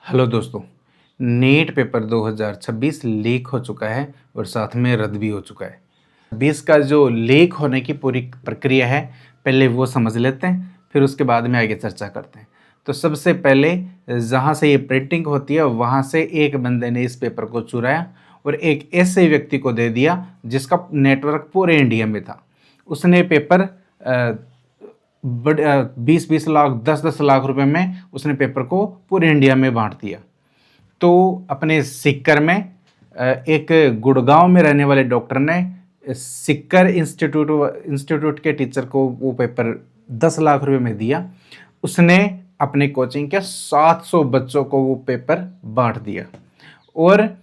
Hello दोस्तों, NEET paper 2026 leak हो चुका है और साथ में रद्द भी हो चुका है। 20 का जो लीक होने की पूरी प्रक्रिया है, पहले वो समझ लेते हैं, फिर उसके बाद में आगे चर्चा करते हैं। तो सबसे पहले जहाँ से ये प्रिंटिंग होती है वहाँ से एक बंदे ने इस पेपर को चुराया और एक ऐसे व्यक्ति को दे दिया जिसका नेटवर्क पूरे इंडिया में था। उसने पेपर 20-20 लाख 10-10 लाख रुपए में उसने पेपर को पूरे इंडिया में बांट दिया। तो अपने सिक्कर में एक गुड़गांव में रहने वाले डॉक्टर ने सिक्कर इंस्टीट्यूट के टीचर को वो पेपर 10 लाख रुपए में दिया। उसने अपने कोचिंग के 700 बच्चों को वो पेपर बांट दिया और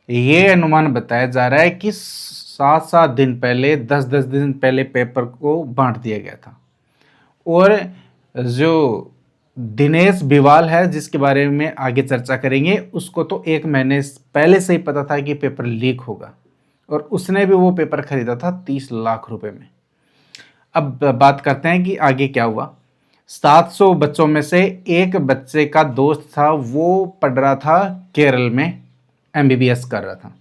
ये अनुमान बताया जा रहा है कि 7-7 दिन पहले 10-10 दिन पहले पेपर को बांट दिया गया था। और जो दिनेश बिवाल है जिसके बारे में आगे चर्चा करेंगे, उसको तो 1 महीने पहले से ही पता था कि पेपर लीक होगा और उसने भी वो पेपर खरीदा था 30 लाख रुपए में। अब बात करते हैं कि आगे क्या हुआ। 700 बच्चों में से एक बच्चे का दोस्त था, वो पढ़ रहा था केरल में, MBBS कर रहा था।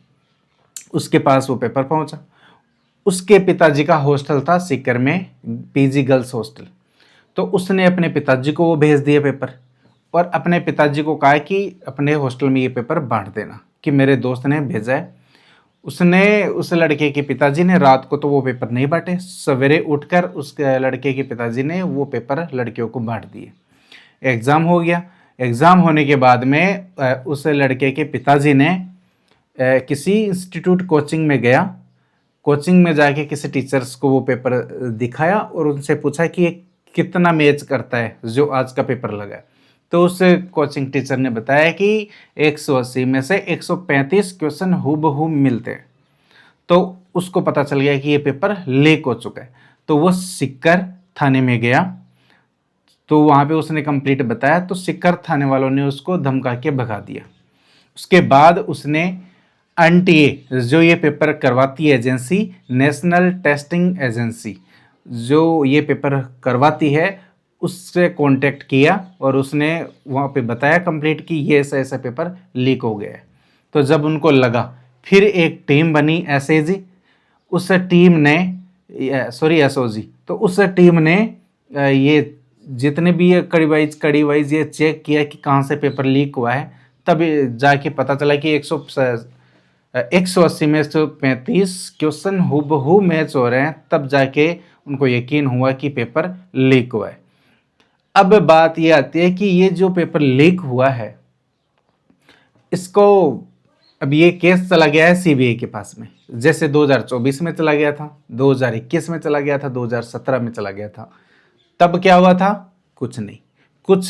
उसके पास वो पेपर पहुंचा। उसके पिताजी का हॉस्टल था सीकर में, PG गर्ल्स हॉस्टल। तो उसने अपने पिताजी को वो भेज दिया पेपर और अपने पिताजी को कहा कि अपने हॉस्टल में ये पेपर बांट देना, कि मेरे दोस्त ने भेजा है। उसने उस लड़के के पिताजी ने रात को तो वो पेपर नहीं बांटे, सवेरे उठकर उस लड़के के पिताजी ने वो पेपर लड़कियों को बांट दिए। एग्ज़ाम हो गया। एग्ज़ाम होने के बाद में उस लड़के के पिताजी ने किसी इंस्टीट्यूट कोचिंग में गया। कोचिंग में जाके किसी टीचर्स को वो पेपर दिखाया और उनसे पूछा कि ये कितना मैच करता है जो आज का पेपर लगा है। तो उस कोचिंग टीचर ने बताया कि 180 में से 135 क्वेश्चन हूबहू मिलते हैं। तो उसको पता चल गया कि ये पेपर लीक हो चुका है। तो वो सिक्कर थाने में गया, तो वहाँ पे उसने कंप्लीट बताया, तो सिक्कर थाने वालों ने उसको धमका के भगा दिया। उसके बाद उसने NTA, जो ये पेपर करवाती है एजेंसी, नेशनल टेस्टिंग एजेंसी, जो ये पेपर करवाती है, उससे कांटेक्ट किया और उसने वहाँ पे बताया कंप्लीट कि ये ऐसा ऐसा पेपर लीक हो गया है। तो जब उनको लगा, फिर एक टीम बनी SAG, उस टीम ने SOG, तो उस टीम ने ये जितने भी ये कड़ी वाइज ये चेक किया कि कहाँ से पेपर लीक हुआ है। तब जाके पता चला कि 180 में 135 क्वेश्चन हूबहू मैच हो रहे हैं। तब जाके उनको यकीन हुआ कि पेपर लीक हुआ है। अब बात ये आती है कि ये जो पेपर लीक हुआ है, इसको अब ये केस चला गया है CBI के पास में। जैसे 2024 में चला गया था, 2021 में चला गया था, 2017 में चला गया था। तब क्या हुआ था? कुछ नहीं, कुछ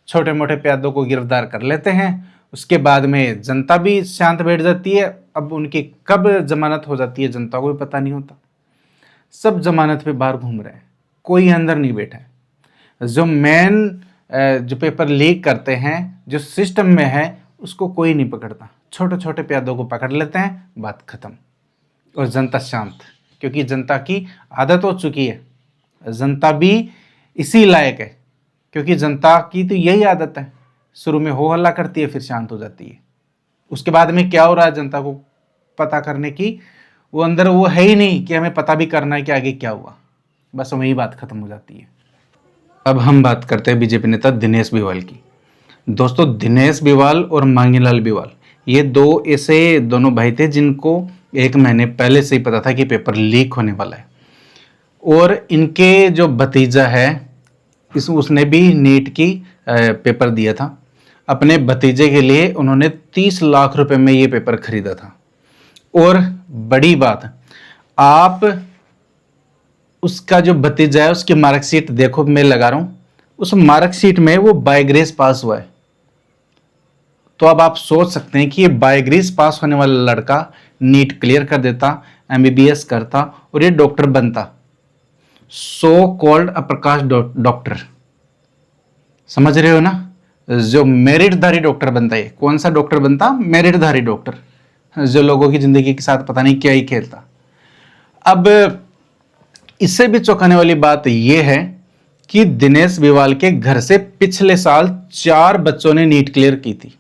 छोटे मोटे प्यादों को गिरफ्तार कर लेते हैं, उसके बाद में जनता भी शांत बैठ जाती है। अब उनकी कब जमानत हो जाती है जनता को भी पता नहीं होता। सब जमानत पे बाहर घूम रहे हैं, कोई अंदर नहीं बैठा है। जो मेन जो पेपर लीक करते हैं, जो सिस्टम में है, उसको कोई नहीं पकड़ता। छोटे छोटे प्यादों को पकड़ लेते हैं, बात खत्म और जनता शांत, क्योंकि जनता की आदत हो चुकी है। जनता भी इसी लायक है, क्योंकि जनता की तो यही आदत है, शुरू में हो हल्ला करती है, फिर शांत हो जाती है। उसके बाद में क्या हो रहा है जनता को पता करने की वो अंदर वो है ही नहीं कि हमें पता भी करना है कि आगे क्या हुआ। बस वही बात खत्म हो जाती है। अब हम बात करते हैं BJP नेता दिनेश बिवाल की। दोस्तों, दिनेश बिवाल और मांगीलाल बिवाल, ये दो ऐसे दोनों भाई थे जिनको 1 महीने पहले से ही पता था कि पेपर लीक होने वाला है। और इनके जो भतीजा है, उसने भी नीट की पेपर दिया था। अपने भतीजे के लिए उन्होंने 30 लाख रुपए में ये पेपर खरीदा था। और बड़ी बात, आप उसका जो भतीजा है उसकी मार्कशीट देखो, मैं लगा रहा हूं, उस मार्कशीट में वो बाय ग्रेस पास हुआ है। तो अब आप सोच सकते हैं कि ये बाय ग्रेस पास होने वाला लड़का नीट क्लियर कर देता, MBBS करता और ये डॉक्टर बनता, सो कॉल्ड अप्रकाश डॉक्टर। समझ रहे हो ना? जो मेरिटधारी डॉक्टर बनता है। कौन सा डॉक्टर बनता? मेरिटधारी डॉक्टर, जो लोगों की जिंदगी के साथ पता नहीं क्या ही खेलता। अब इससे भी चौंकाने वाली बात यह है कि दिनेश बिवाल के घर से पिछले साल 4 बच्चों ने नीट क्लियर की थी।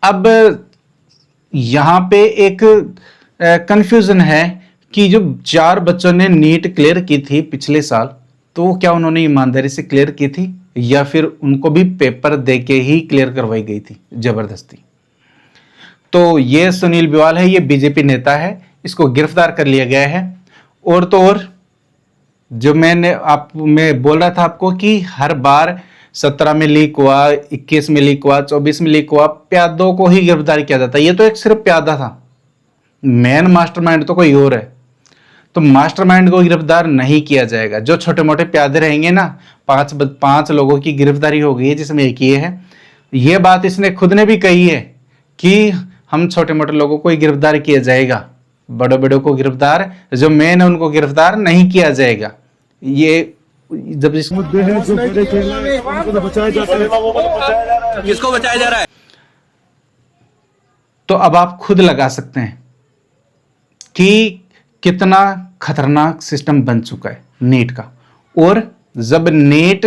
अब यहां पे एक कंफ्यूजन है कि जो 4 बच्चों ने नीट क्लियर की थी पिछले साल, तो क्या उन्होंने ईमानदारी से क्लियर की थी या फिर उनको भी पेपर देके ही क्लियर करवाई गई थी जबरदस्ती। तो ये सुनील बिवाल है, ये बीजेपी नेता है, इसको गिरफ्तार कर लिया गया है। और तो और जो मैं बोल रहा था आपको कि हर बार 17 में लीक हुआ, 21 में लीक हुआ, 24 में लीक हुआ, प्यादों को ही गिरफ्तार किया जाता है। ये तो एक सिर्फ प्यादा था, मेन मास्टरमाइंड तो कोई और है। तो मास्टरमाइंड को गिरफ्तार नहीं किया जाएगा। जो छोटे मोटे प्यादे रहेंगे ना, 5 लोगों की गिरफ्तारी हो गई है जिसमें एक ये है। ये बात इसने खुद ने भी कही है कि हम छोटे मोटे लोगों को ही गिरफ्तार किया जाएगा, बड़े बड़े को गिरफ्तार, जो मेन है उनको गिरफ्तार नहीं किया जाएगा। ये जब इस मुद्दे हैं जो बड़े उनको बचाया जाता है, किसको बचाया जा रहा है, तो अब आप खुद लगा सकते हैं कि कितना खतरनाक सिस्टम बन चुका है नीट का। और जब नीट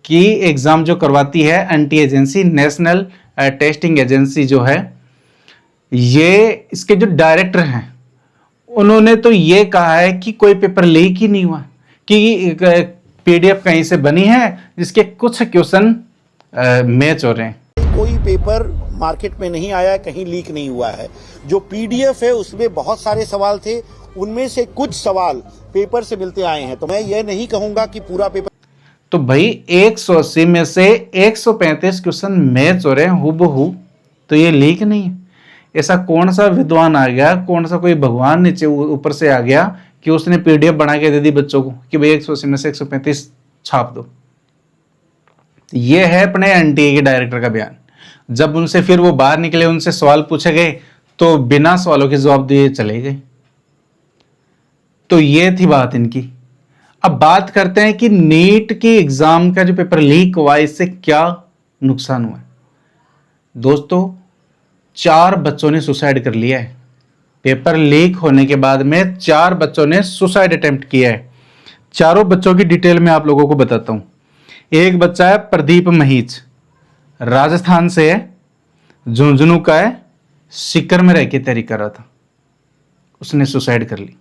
की एग्जाम जो करवाती है anti agency, national testing agency जो है, ये इसके जो डायरेक्टर हैं उन्होंने तो ये कहा है कि कोई पेपर लीक ही नहीं हुआ, कि पीडीएफ कहीं से बनी है जिसके कुछ क्वेश्चन मैच हो रहे हैं। कोई पेपर मार्केट में नहीं आया, कहीं लीक नहीं हुआ है। जो पीडीएफ है उसमें बहुत सारे सवाल थे, उनमें से कुछ सवाल पेपर से मिलते आए हैं। तो मैं ये नहीं कहूंगा कि पूरा पेपर, तो भाई 180 में से 135 क्वेश्चन मैच हो रहे हैं हूबहू, तो ये लीक नहीं है। ऐसा कौन सा विद्वान आ गया, कौन सा कोई भगवान नीचे ऊपर से आ गया कि उसने पीडीएफ बना के दे दी बच्चों को कि भाई 180 में से 135 छाप दो। ये है अपने एनटीए के डायरेक्टर का बयान। जब उनसे फिर वो बाहर निकले, उनसे सवाल पूछे गए तो बिना सवालों के जवाब दिए चले गए। तो ये थी बात इनकी। अब बात करते हैं कि नीट की एग्जाम का जो पेपर लीक हुआ, इससे क्या नुकसान हुआ। दोस्तों, 4 बच्चों ने सुसाइड कर लिया है। पेपर लीक होने के बाद में 4 बच्चों ने सुसाइड अटेम्प्ट किया है। चारों बच्चों की डिटेल में आप लोगों को बताता हूं। एक बच्चा है प्रदीप महीच, राजस्थान से है, झुंझुनू का है, सीकर में रह के तैयारी कर रहा था, उसने सुसाइड कर ली।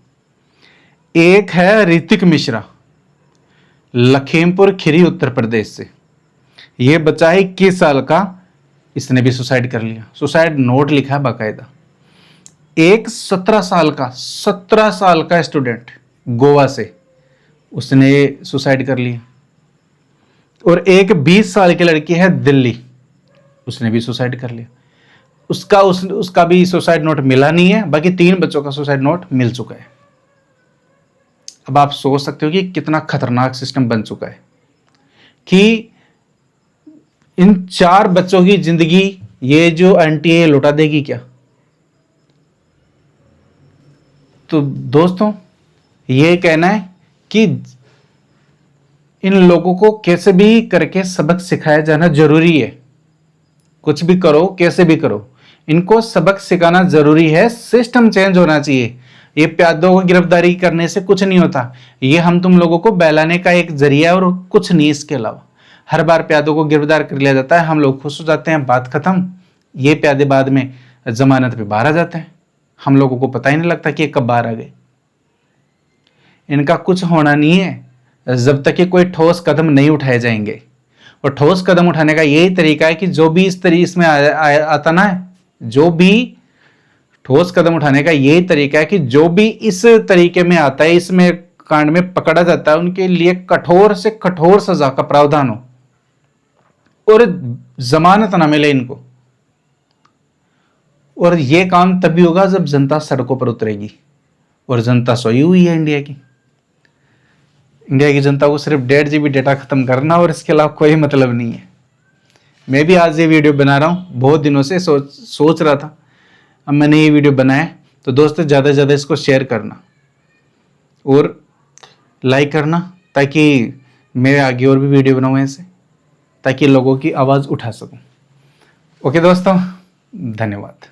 एक है ऋतिक मिश्रा, लखीमपुर खीरी उत्तर प्रदेश से। यह बच्चा है 21 साल का, इसने भी सुसाइड कर लिया। सुसाइड नोट लिखा है बाकायदा। एक 17 साल का स्टूडेंट गोवा से, उसने सुसाइड कर लिया। और एक 20 साल की लड़की है दिल्ली, उसने भी सुसाइड कर लिया। उसका भी सुसाइड नोट मिला नहीं है, बाकी 3 बच्चों का सुसाइड नोट मिल चुका है। अब आप सोच सकते हो कि कितना खतरनाक सिस्टम बन चुका है कि इन 4 बच्चों की जिंदगी ये जो एनटीए लौटा देगी क्या। तो दोस्तों, ये कहना है कि इन लोगों को कैसे भी करके सबक सिखाया जाना जरूरी है। कुछ भी करो, कैसे भी करो, इनको सबक सिखाना जरूरी है। सिस्टम चेंज होना चाहिए। ये प्यादों को गिरफ्तारी करने से कुछ नहीं होता। ये हम तुम लोगों को बहलाने का एक जरिया है और कुछ नहीं इसके अलावा। हर बार प्यादों को गिरफ्तार कर लिया जाता है, हम लोग खुश हो जाते हैं, बात खत्म। ये प्यादे बाद में जमानत पे बाहर आ जाते हैं, हम लोगों को पता ही नहीं लगता कि ये कब बाहर आ गए। इनका कुछ होना नहीं है जब तक कि कोई ठोस कदम नहीं उठाए जाएंगे। और ठोस कदम उठाने का यही तरीका है कि जो भी इसमें आता ना है, जो भी ठोस कदम उठाने का यही तरीका है कि जो भी इस तरीके में आता है, इसमें कांड में पकड़ा जाता है, उनके लिए कठोर से कठोर सजा का प्रावधान हो और जमानत ना मिले इनको। और यह काम तभी होगा जब जनता सड़कों पर उतरेगी। और जनता सोई हुई है इंडिया की। इंडिया की जनता को सिर्फ 1.5 GB डेटा खत्म करना और इसके अलावा कोई मतलब नहीं है। मैं भी आज ये वीडियो बना रहा हूं, बहुत दिनों से सोच रहा था, अब मैंने ये वीडियो बनाया। तो दोस्तों, ज़्यादा से ज़्यादा इसको शेयर करना और लाइक करना, ताकि मैं आगे और भी वीडियो बनाऊँ ऐसे, ताकि लोगों की आवाज़ उठा सकूं। ओके दोस्तों, धन्यवाद।